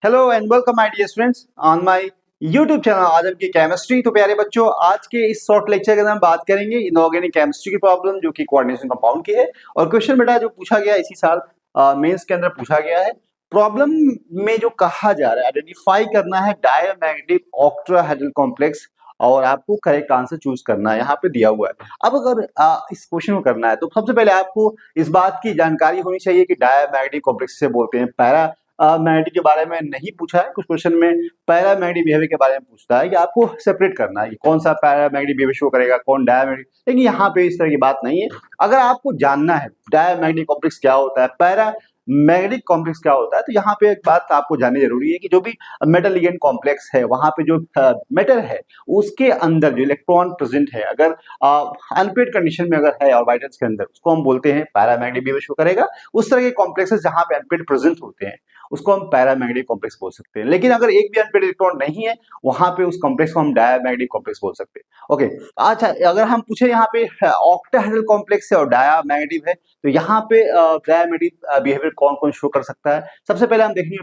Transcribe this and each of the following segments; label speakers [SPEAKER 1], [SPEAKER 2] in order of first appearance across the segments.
[SPEAKER 1] Hello and welcome my dear students on my YouTube channel आज हम की chemistry. तो प्यारे बच्चों, आज के इस शॉर्ट लेक्चर के अंदर हम बात करेंगे इनऑर्गेनिक केमिस्ट्री की प्रॉब्लम जो कि कोऑर्डिनेशन कंपाउंड की है। और क्वेश्चन बेटा जो पूछा गया इसी साल मेंस के अंदर पूछा गया है। प्रॉब्लम में जो कहा जा रहा है आइडेंटिफाई करना है डायमैग्नेटिक ऑक्टाहेड्रल कॉम्प्लेक्स और आपको करेक्ट आंसर चूज करना है, यहाँ पे दिया हुआ है। अब अगर इस क्वेश्चन को करना है तो सबसे पहले आपको इस बात की जानकारी होनी चाहिए कि डायमैग्नेटिक कॉम्प्लेक्स से बोलते हैं। पैरा मैग्नेटिक के बारे में नहीं पूछा है, कुछ क्वेश्चन में पैरामैग्नेटिक बिहेवियर के बारे में पूछता है कि आपको सेपरेट करना है कि कौन सा पैरामैग्नेटिक बिहेवियर शो करेगा, कौन डायमैग्नेटिक। लेकिन यहाँ पे इस तरह की बात नहीं है। अगर आपको जानना है डायमैग्नेटिक कॉम्प्लेक्स क्या होता है, पैरामैग्नेटिक कॉम्प्लेक्स क्या होता है, तो यहाँ पे एक बात आपको जाननी जरूरी है कि जो भी मेटल लिगेंड कॉम्प्लेक्स है वहां पे जो मेटल है उसके अंदर जो इलेक्ट्रॉन प्रेजेंट है, अगर अनपेड कंडीशन में अगर है ऑर्बिटल्स के अंदर, उसको हम बोलते हैं पैरामैग्नेटिक बिहेवियर शो करेगा। उस तरह के कॉम्प्लेक्सेस जहां पे अनपेड प्रेजेंट होते हैं उसको हम पैरामैग्नेटिक कॉम्प्लेक्स बोल सकते हैं। लेकिन अगर एक भी अनपेड इलेक्ट्रॉन नहीं है वहां पे उस कॉम्प्लेक्स को हम डायमैग्नेटिक कॉम्प्लेक्स बोल सकते हैं। ओके, अच्छा अगर हम पूछे यहाँ पे ऑक्टाहेड्रल कॉम्प्लेक्स है और डायमैग्नेटिक है तो यहाँ पे डायमैग्नेटिक बिहेवियर कौन कौन शो कर सकता है। सबसे पहले हम देखेंगे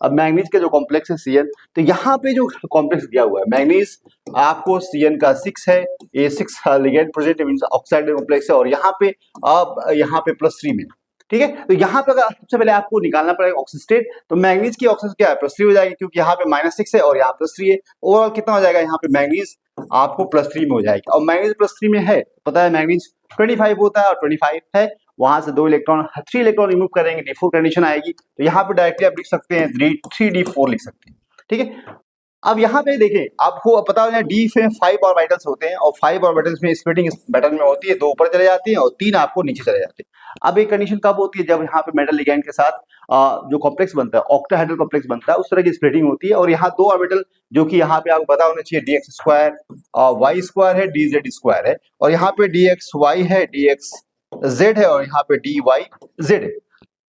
[SPEAKER 1] अब मैंगनीज के जो कॉम्प्लेक्स है Cn, तो यहाँ पे जो कॉम्प्लेक्स दिया हुआ है मैंगनीज आपको Cn का 6 है, ये 6 ligand present means oxide complex है और यहाँ पे अब यहाँ पे +3 में, ठीक है। तो यहाँ पे अगर सबसे पहले आपको निकालना पड़ेगा ऑक्सीजन स्टेट, तो मैंगनीज की ऑक्सीजन क्या है +3 हो जाएगी क्योंकि यहाँ पे -6 है और यहाँ +3 है। ओवरऑल कितना हो जाएगा, यहाँ पे मैंगनीज आपको +3 में हो जाएगी। और मैंगनीज +3 में है, पता है मैंगनीज 25 होता है और 25 है, वहां से 3 इलेक्ट्रॉन रिमूव करेंगे, D4 कंडीशन आएगी। तो यहाँ पे डायरेक्टली आप लिख सकते हैं 3D4 लिख सकते हैं, ठीक है। अब यहाँ पे देखें, आपको पता है डी में 5 ऑर्बिटल्स होते हैं और 5 ऑर्बिटल्स में स्प्लिटिंग इस पैटर्न में होती है, 2 ऊपर चले जाते हैं और 3 आपको नीचे चले जाते हैं। अब एक कंडीशन कब होती है, जब यहाँ पे मेटल लिगैंड के साथ जो कॉम्प्लेक्स बनता है ऑक्टाहेड्रल कॉम्प्लेक्स बनता है, उस तरह की स्प्लिटिंग होती है। और यहाँ 2 ऑर्बिटल जो कि यहाँ पे आपको पता होना चाहिए dx² y² है, dz² है और यहाँ पे dxy है, dxz है और यहाँ पे dyz है।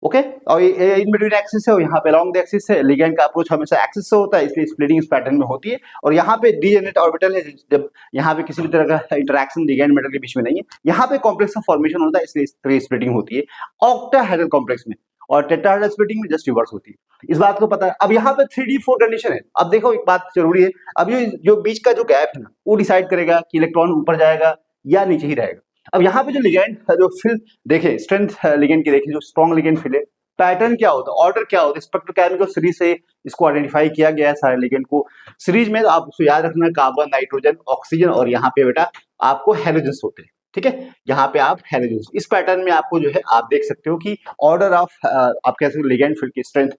[SPEAKER 1] ओके, और ये इन बिटवीन एक्सिस है और यहाँ पे अलोंग द एक्सिस है। लिगैंड का अप्रोच हमेशा एक्सिस से होता है, इसलिए स्प्लिटिंग इस पैटर्न में होती है। और यहाँ पे डीजेनरेट ऑर्बिटल है, जब यहाँ पे किसी भी तरह का इंटरेक्शन लिगैंड मेटल के बीच में नहीं है, यहाँ पे कॉम्प्लेक्स का फॉर्मेशन होता है, इसलिए इस तरह स्प्लिटिंग होती है ऑक्टाहेड्रल कॉम्प्लेक्स में। और टेट्राहेड्रल स्प्लिटिंग में जस्ट रिवर्स होती है, इस बात को पता है। अब यहाँ पे 3D4 कंडीशन है। अब देखो एक बात जरूरी है, अब ये जो बीच का जो गैप है ना वो डिसाइड करेगा कि इलेक्ट्रॉन ऊपर जाएगा या नीचे ही रहेगा। अब यहाँ पे जो लिगैंड जो फिल देखे, स्ट्रेंथ लिगैंड की देखे, जो स्ट्रॉन्ग लिगैंड फिल है, पैटर्न क्या होता है, ऑर्डर क्या होता है, स्पेक्ट्रोकेमिकल सीरीज से इसको आइडेंटिफाई किया गया है सारे लिगेंड को। सीरीज में आप उसको याद रखना, कार्बन, नाइट्रोजन, ऑक्सीजन और यहाँ पे बेटा आपको हैलोजन्स होते हैं, ठीक है। यहाँ पे आप हैलोजन्स इस पैटर्न में आपको जो है आप देख सकते हो कि ऑर्डर ऑफ आप कह सकते हो लिगेंड फील्ड की स्ट्रेंथ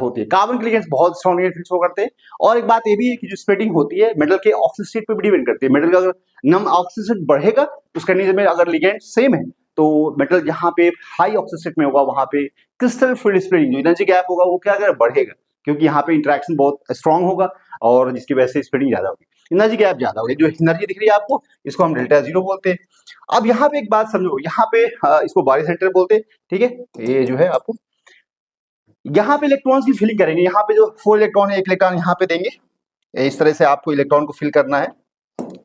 [SPEAKER 1] होती है। कार्बन के लिगेंड्स बहुत स्ट्रॉन्ग लिगेंड फील्ड शो करते हैं। और एक बात ये भी है कि जो स्प्लिटिंग होती है मेटल के ऑक्सीजन स्टेट पे भी डिपेंड करती है। मेटल का अगर नम ऑक्सीजन बढ़ेगा उस कंडीशन में अगर लिगेंड सेम है तो मेटल जहाँ पे हाई ऑक्सीजन स्टेट में होगा वहां पे क्रिस्टल फील्ड स्प्लिटिंग जो एनर्जी गैप होगा वो क्या करेगा, बढ़ेगा, क्योंकि यहाँ पे इंटरेक्शन बहुत स्ट्रांग होगा और जिसकी वजह से स्प्लिटिंग ज्यादा होगी, एनर्जी गैप ज्यादा होगी। जो एनर्जी दिख रही है आपको, इसको हम डेल्टा 0 बोलते हैं। अब यहाँ पे एक बात समझो, यहाँ पे इसको बारी सेंटर बोलते हैं, ठीक है। ये जो है आपको यहाँ पे इलेक्ट्रॉन्स की फिलिंग करेंगे। यहाँ पे जो 4 इलेक्ट्रॉन है, 1 इलेक्ट्रॉन यहाँ पे देंगे, इस तरह से आपको इलेक्ट्रॉन को फिल करना है।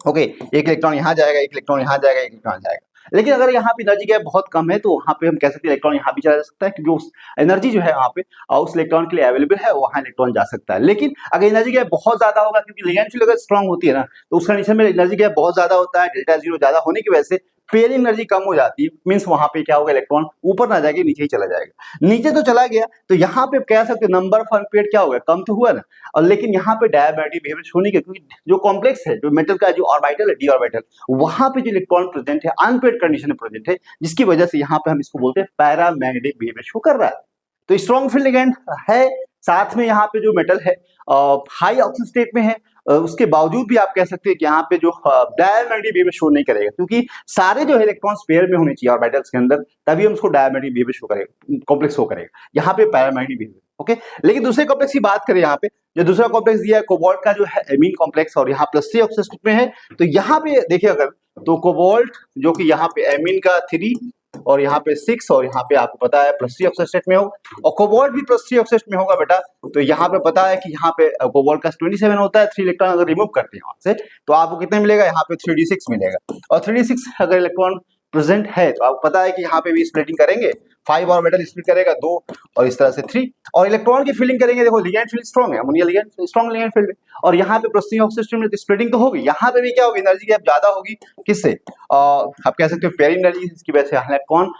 [SPEAKER 1] ओके, 1 इलेक्ट्रॉन यहाँ जाएगा, 1 इलेक्ट्रॉन यहाँ जाएगा, 1 इलेक्ट्रॉन जाएगा। लेकिन अगर यहाँ पे एनर्जी गैप बहुत कम है तो वहाँ पे हम कह सकते हैं इलेक्ट्रॉन यहाँ भी चला जा सकता है, क्योंकि उस एनर्जी जो है वहाँ पे उस इलेक्ट्रॉन के लिए अवेलेबल है, वहाँ इलेक्ट्रॉन जा सकता है। लेकिन अगर एनर्जी गैप बहुत ज्यादा होगा, क्योंकि लिगैंड फील्ड अगर स्ट्रांग होती है ना, तो उस कंडीशन में एनर्जी गैप बहुत ज्यादा होता है, डेल्टा 0 ज्यादा होने की वजह से पेयरिंग एनर्जी कम हो जाती है। मींस वहां पे क्या होगा, इलेक्ट्रॉन ऊपर ना जाके नीचे ही चला जाएगा। नीचे तो चला गया तो यहाँ पे कह सकते हैं नंबर ऑफ अनपेड क्या होगा, कम तो हुआ ना। और लेकिन यहाँ पे डायमैग्नेटिक बिहेवियर होने के, क्योंकि जो कॉम्प्लेक्स है, जो मेटल का जो ऑर्बिटल है, डी ऑर्बिटल, वहां पे जो इलेक्ट्रॉन प्रेजेंट है अनपेड कंडीशन में प्रेजेंट है, जिसकी वजह से यहाँ पे हम इसको बोलते हैं पैरामैग्नेटिक बिहेवियर शो कर रहा है। तो स्ट्रॉन्ग फील्ड लिगैंड है, साथ में यहाँ पे जो मेटल है हाई ऑक्सीजन स्टेट में है, उसके बावजूद भी आप कह सकते हैं कि यहाँ पे जो डायमैग्नेटिक बिहेवियर शो नहीं करेगा, क्योंकि सारे जो इलेक्ट्रॉन्स पेयर में होने चाहिए ऑर्बिटल्स के अंदर, तभी हम उसको डायमैग्नेटिक बिहेवियर शो करेगा, कॉम्प्लेक्स शो करेगा। यहाँ पे पैरामैग्नेटिक बिहेवियर, ओके। लेकिन दूसरे कॉम्प्लेक्स की बात करें, यहाँ पे जो दूसरा कॉम्प्लेक्स दिया है कोबाल्ट का जो है एमीन कॉम्प्लेक्स, और यहाँ +3 ऑक्सीजन स्टेट में है। तो यहाँ पे देखिए अगर, तो कोबाल्ट जो कि यहाँ पे एमीन का 3 और यहाँ पे 6 और यहाँ पे आपको पता है +3 ऑक्सीजन स्टेट में हो, और कोबाल्ट भी +3 ऑक्सीजन स्टेट में होगा बेटा। तो यहाँ पे पता है कि यहाँ पे कोबाल्ट का 27 होता है, 3 इलेक्ट्रॉन अगर रिमूव करते हैं वहां से तो आपको कितने मिलेगा, यहाँ पे 3d6 मिलेगा। और 3d6 अगर इलेक्ट्रॉन प्रेजेंट है तो आपको पता है कि यहाँ पे भी स्प्लिटिंग करेंगे 5 ऑर्बिटल स्प्लिट करेगा 2 और इस तरह से 3 और इलेक्ट्रॉन की फील्डिंग करेंगे। देखो लिगैंड फील्ड स्ट्रॉन्ग है, ammonia ligand strong ligand field है और यहाँ पे प्रोस्टिंग ऑक्सीजन में स्प्लिटिंग तो होगी, यहाँ पे भी क्या होगी एनर्जी गैप ज्यादा होगी किससे, आप कह सकते हो पेयरिंग एनर्जी, इसकी वजह से इलेक्ट्रॉन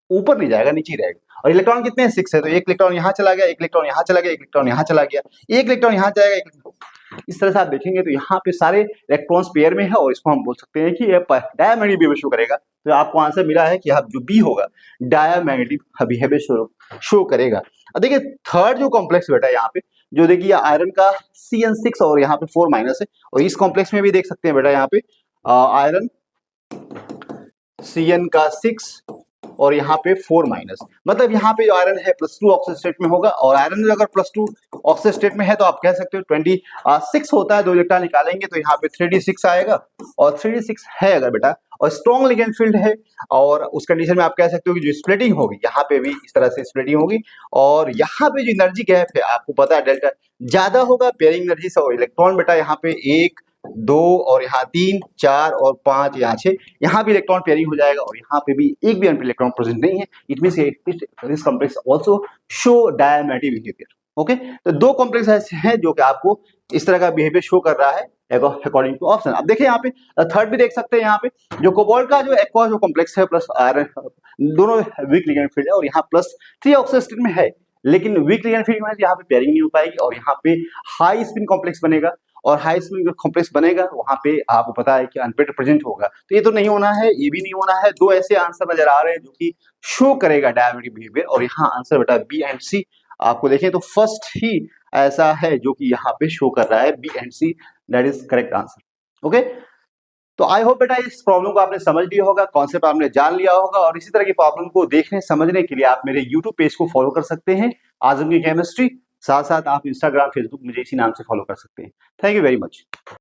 [SPEAKER 1] ऊपर नहीं जाएगा नीचे रहेगा। और इलेक्ट्रॉन कितने हैं 6 है, तो एक इलेक्ट्रॉन यहाँ चला गया, एक इलेक्ट्रॉन यहाँ चला गया, एक इलेक्ट्रॉन यहाँ चला गया, एक इलेक्ट्रॉन यहाँ जाएगा, एक इस तरह से आप देखेंगे तो यहाँ पे सारे इलेक्ट्रॉन्स पेयर में है और इसको हम बोल सकते हैं कि ये डायमैग्नेटिक बिहेवियर शो करेगा। तो आपको आंसर मिला है कि जो बी होगा डायमैग्नेटिक बिहेवियर शो करेगा। अब देखिए थर्ड जो कॉम्प्लेक्स बेटा यहाँ पे जो देखिए आयरन का CN6 और यहाँ पे 4 माइनस है और इस कॉम्प्लेक्स में भी देख सकते हैं बेटा यहाँ पे आयरन Cn का 6 और यहाँ पे 4 माइनस, मतलब यहाँ पे जो आयरन है +2 ऑक्सीजन स्टेट में होगा और आयरन अगर +2 ऑक्सीजन स्टेट में है तो आप कह सकते हो 26 होता है, 2 इलेक्ट्रॉन निकालेंगे तो यहाँ पे 3d6 आएगा और 3d6 है अगर बेटा और स्ट्रॉन्ग लिगैंड फील्ड है और उस कंडीशन में आप कह सकते हो कि जो स्प्लिटिंग होगी यहाँ पे भी इस तरह से स्प्लिटिंग होगी और यहाँ पे जो एनर्जी गैप है आपको पता है डेल्टा ज्यादा होगा पेयरिंग एनर्जी से और इलेक्ट्रॉन बेटा यहाँ पे 1 2 और यहाँ 3 4 और 5 यहाँ 6 यहाँ भी इलेक्ट्रॉन पेयरिंग हो जाएगा और यहाँ पे भी एक भी अनपेयर्ड इलेक्ट्रॉन प्रेजेंट नहीं है। It means this complex also show diamagnetic behaviour. Okay, तो दो कॉम्प्लेक्स ऐसे हैं जो कि आपको इस तरह का बिहेवियर शो कर रहा है अकॉर्डिंग टू ऑप्शन। अब देखिए यहाँ पे थर्ड भी देख सकते हैं, यहाँ पे जो कोबाल्ट का जो एक्वा जो कॉम्प्लेक्स है प्लस आयरन दोनों वीक लिगैंड फील्ड है और यहाँ +3 ऑक्सीजन स्टेट में है, लेकिन वीक लिगैंड फील्ड में यहाँ पे पेयरिंग नहीं हो पाएगी और यहाँ पे हाई स्पिन कॉम्प्लेक्स बनेगा और हाई स्पिन कॉम्प्लेक्स बनेगा वहां पे आपको पता है कि अनपेयर्ड प्रेजेंट होगा। तो ये तो नहीं होना है, ये भी नहीं होना है। दो ऐसे आंसर नजर आ रहे हैं जो कि शो करेगा डायमैग्नेटिक बिहेवियर और यहाँ आंसर बेटा बी एंड सी आपको देखें तो फर्स्ट ही ऐसा है जो कि यहाँ पे शो कर रहा है B and C, that is correct answer. Okay, तो आई होप बेटा इस प्रॉब्लम को आपने समझ लिया होगा, कॉन्सेप्ट आपने जान लिया होगा और इसी तरह की प्रॉब्लम को देखने समझने के लिए आप मेरे यूट्यूब पेज को फॉलो कर सकते हैं आजम की केमिस्ट्री, साथ साथ आप इंस्टाग्राम फेसबुक मुझे इसी नाम से फॉलो कर सकते हैं। Thank you very much.